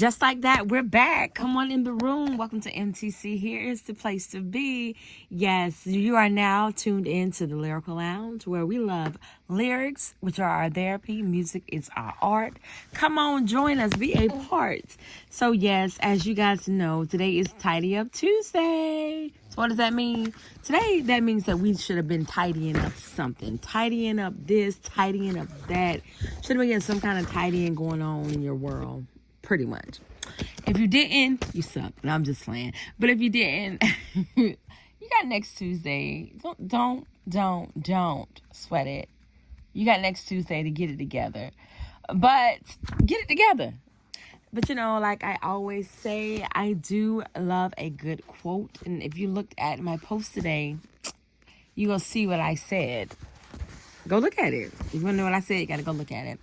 Just like that, we're back. Come on in the room. Welcome to MTC. Here is the place to be. Yes, you are now tuned in to the Lyrical Lounge, where we love lyrics, which are our therapy. Music is our art. Come on, join us. Be a part. So yes, as you guys know, today is Tidy Up Tuesday. So what does that mean? Today, that means that we should have been tidying up something. Tidying up this, tidying up that. Should have been getting some kind of tidying going on in your world. Pretty much. If you didn't, you suck. No, I'm just playing. But if you didn't, you got next Tuesday. Don't sweat it. You got next Tuesday to get it together. But get it together. But you know, like I always say, I do love a good quote. And if you looked at my post today, you're going to see what I said. Go look at it. If you want to know what I said, you got to go look at it.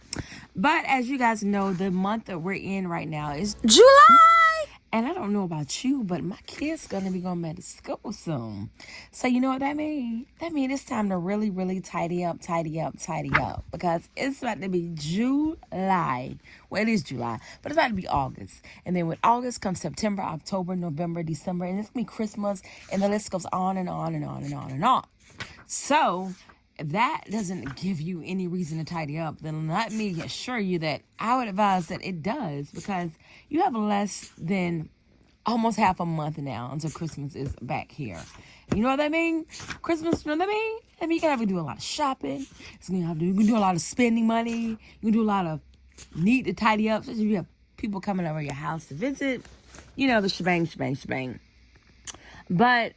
But as you guys know, the month that we're in right now is July. And I don't know about you, but my kid's going to be going back to school soon. So you know what that means? That means it's time to really, really tidy up. Because it's about to be July. Well, it is July, but it's about to be August. And then with August comes September, October, November, December. And it's going to be Christmas. And the list goes on and on and on and on and on. So if that doesn't give you any reason to tidy up, then let me assure you that I would advise that it does, because you have less than almost half a month now until Christmas is back here. You know what that means? Christmas, you know what that means? I mean, you can have to do a lot of shopping. You can do a lot of spending money. You can do a lot of need to tidy up. Especially if you have people coming over your house to visit. You know, the shebang. But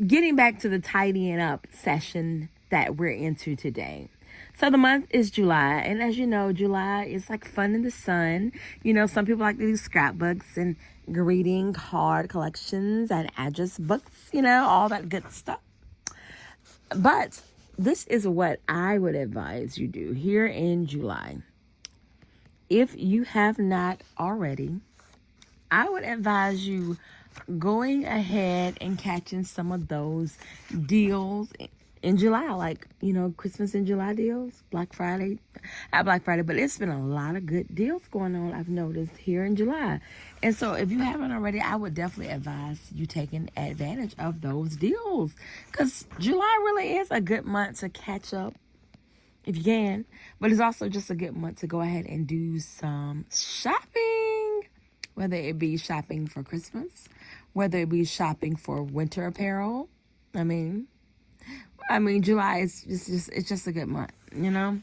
getting back to the tidying up session that we're into today. So the month is July, and as you know, July is like fun in the sun. You know, some people like to do scrapbooks and greeting card collections and address books, you know, all that good stuff. But this is what I would advise you do here in July. If you have not already, I would advise you going ahead and catching some of those deals in July, like, you know, Christmas in July deals, Black Friday, not Black Friday, but it's been a lot of good deals going on, I've noticed, here in July. And so if you haven't already, I would definitely advise you taking advantage of those deals, because July really is a good month to catch up if you can, but it's also just a good month to go ahead and do some shopping, whether it be shopping for Christmas, whether it be shopping for winter apparel. I mean, July is it's just a good month, you know?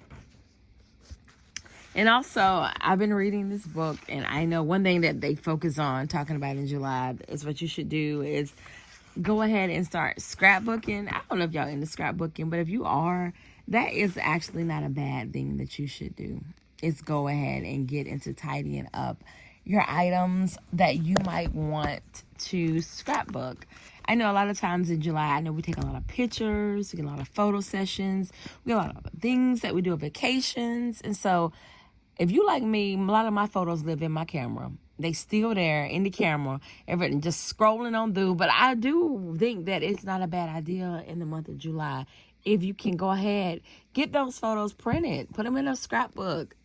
And also, I've been reading this book, and I know one thing that they focus on talking about in July is what you should do is go ahead and start scrapbooking. I don't know if y'all into scrapbooking, but if you are, that is actually not a bad thing that you should do. Is go ahead and get into tidying up your items that you might want to scrapbook. I know a lot of times in July, I know we take a lot of pictures, we get a lot of photo sessions, we get a lot of things that we do on vacations. And so if you like me, a lot of my photos live in my camera. They still there in the camera, everything just scrolling on through. But I do think that it's not a bad idea in the month of July if you can go ahead, get those photos printed, put them in a scrapbook,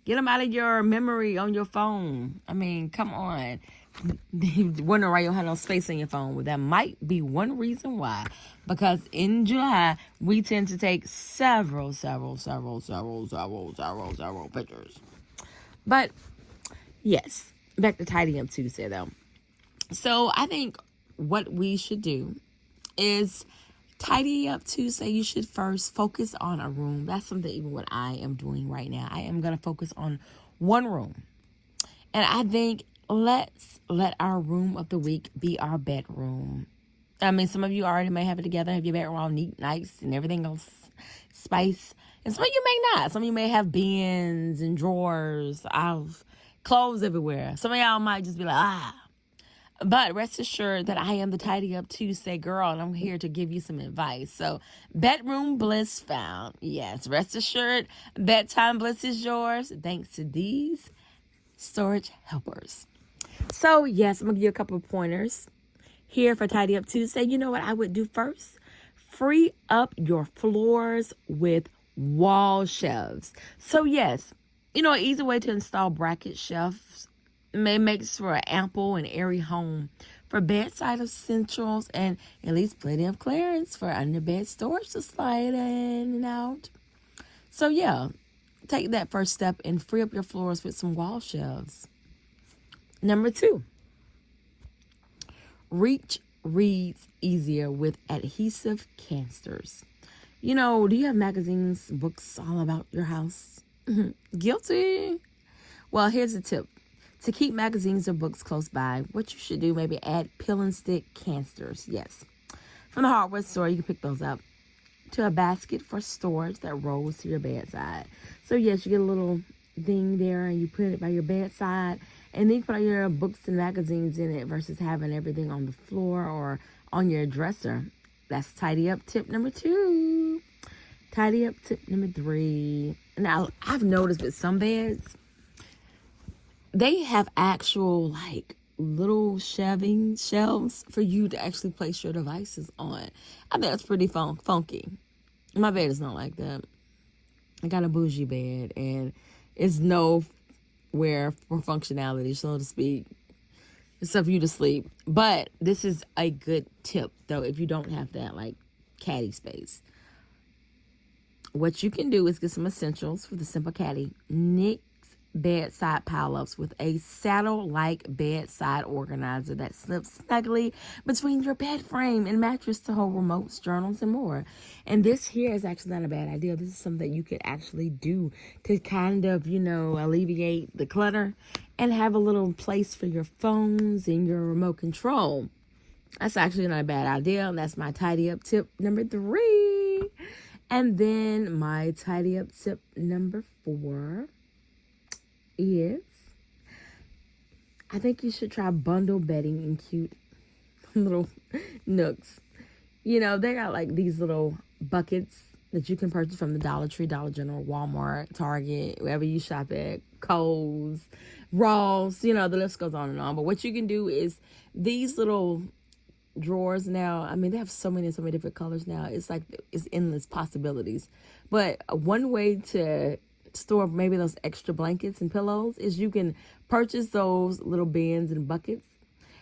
get them out of your memory on your phone. I mean, come on. You wonder why you don't have no space on your phone. Well, that might be one reason why. Because in July, we tend to take several pictures. But, yes, back to Tidy Up Tuesday, though. So, I think what we should do is Tidy Up Tuesday. You should first focus on a room. That's something even what I am doing right now. I am going to focus on one room. And I think let's let our room of the week be our bedroom. I mean, some of you already may have it together, have your bedroom all neat, nice, and everything else spice. And some of you may not. Some of you may have bins and drawers of clothes everywhere. Some of y'all might just be like, But rest assured that I am the Tidy Up Tuesday girl, and I'm here to give you some advice. So, bedroom bliss found. Yes, rest assured, bedtime bliss is yours thanks to these storage helpers. So, yes, I'm going to give you a couple of pointers here for Tidy Up Tuesday. You know what I would do first? Free up your floors with wall shelves. So, yes, you know, an easy way to install bracket shelves It makes for an ample and airy home for bedside essentials and at least plenty of clearance for underbed storage to slide in and out. So yeah, take that first step and free up your floors with some wall shelves. Number 2, reach reads easier with adhesive canisters. Do you have magazines, books all about your house? Guilty. Well, here's a tip. To keep magazines or books close by, what you should do, maybe add peel and stick canisters. Yes. From the hardware store, you can pick those up to a basket for storage that rolls to your bedside. So yes, you get a little thing there and you put it by your bedside, and then you put all your books and magazines in it versus having everything on the floor or on your dresser. That's tidy up tip number 2. Tidy up tip number 3. Now, I've noticed with some beds, they have actual little shelves for you to actually place your devices on. I think that's pretty funky. My bed is not like that. I got a bougie bed and it's nowhere for functionality, so to speak. It's up for you to sleep. But this is a good tip, though, if you don't have that caddy space. What you can do is get some essentials for the simple caddy. Nick's bedside pile-ups with a saddle-like bedside organizer that slips snugly between your bed frame and mattress to hold remotes, journals, and more. And this here is actually not a bad idea. This is something that you could actually do to kind of, alleviate the clutter and have a little place for your phones and your remote control. That's actually not a bad idea. And that's my tidy up tip number 3. And then my tidy up tip number 4 is, I think you should try bundle bedding in cute little nooks. They got these little buckets that you can purchase from the Dollar Tree, Dollar General, Walmart, Target, wherever you shop at, Kohl's, Ross, the list goes on and on. But what you can do is these little drawers now, they have so many different colors now. It's endless possibilities. But one way to store maybe those extra blankets and pillows is you can purchase those little bins and buckets,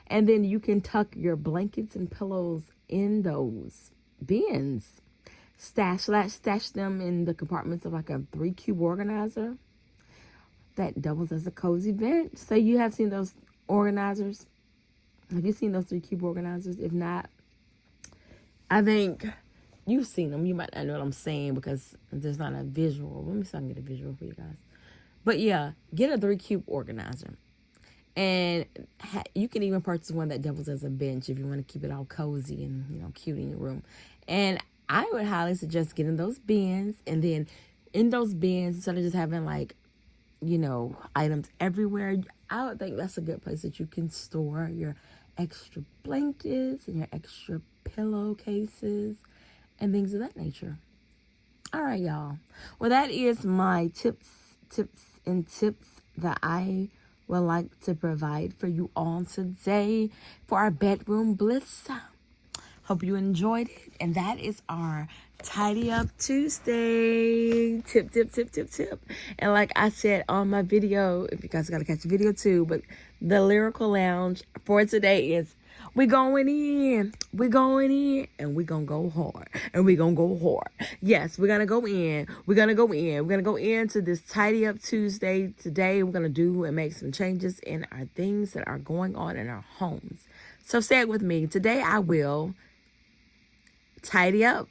and then you can tuck your blankets and pillows in those bins. Stash them in the compartments of a 3-cube organizer that doubles as a cozy vent. So you have seen those organizers. Have you seen those 3-cube organizers? If not, I think you've seen them. You might not know what I'm saying because there's not a visual. Let me see if I can get a visual for you guys. But yeah, get a 3-cube organizer. And you can even purchase one that doubles as a bench if you want to keep it all cozy and, cute in your room. And I would highly suggest getting those bins. And then in those bins, instead of just having items everywhere, I would think that's a good place that you can store your extra blankets and your extra pillowcases and things of that nature. All right, y'all. Well, that is my tips that I would like to provide for you all today for our bedroom bliss. Hope you enjoyed it. And that is our Tidy Up Tuesday tip. And like I said on my video, if you guys got to catch the video too, but the Lyrical Lounge for today is we're going in, and we're going to go hard, and we're going to go hard. Yes, we're going to go in. We're going to go into this Tidy Up Tuesday today. We're going to do and make some changes in our things that are going on in our homes. So say it with me. Today I will tidy up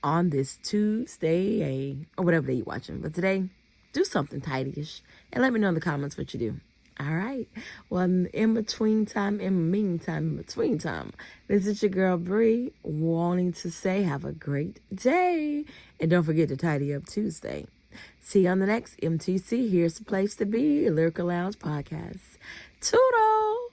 on this Tuesday, or whatever day you're watching. But today, do something tidy-ish and let me know in the comments what you do. All right. Well, in between time, this is your girl Bree wanting to say have a great day. And don't forget to tidy up Tuesday. See you on the next MTC. Here's the place to be, Lyrical Lounge Podcast. Toodles!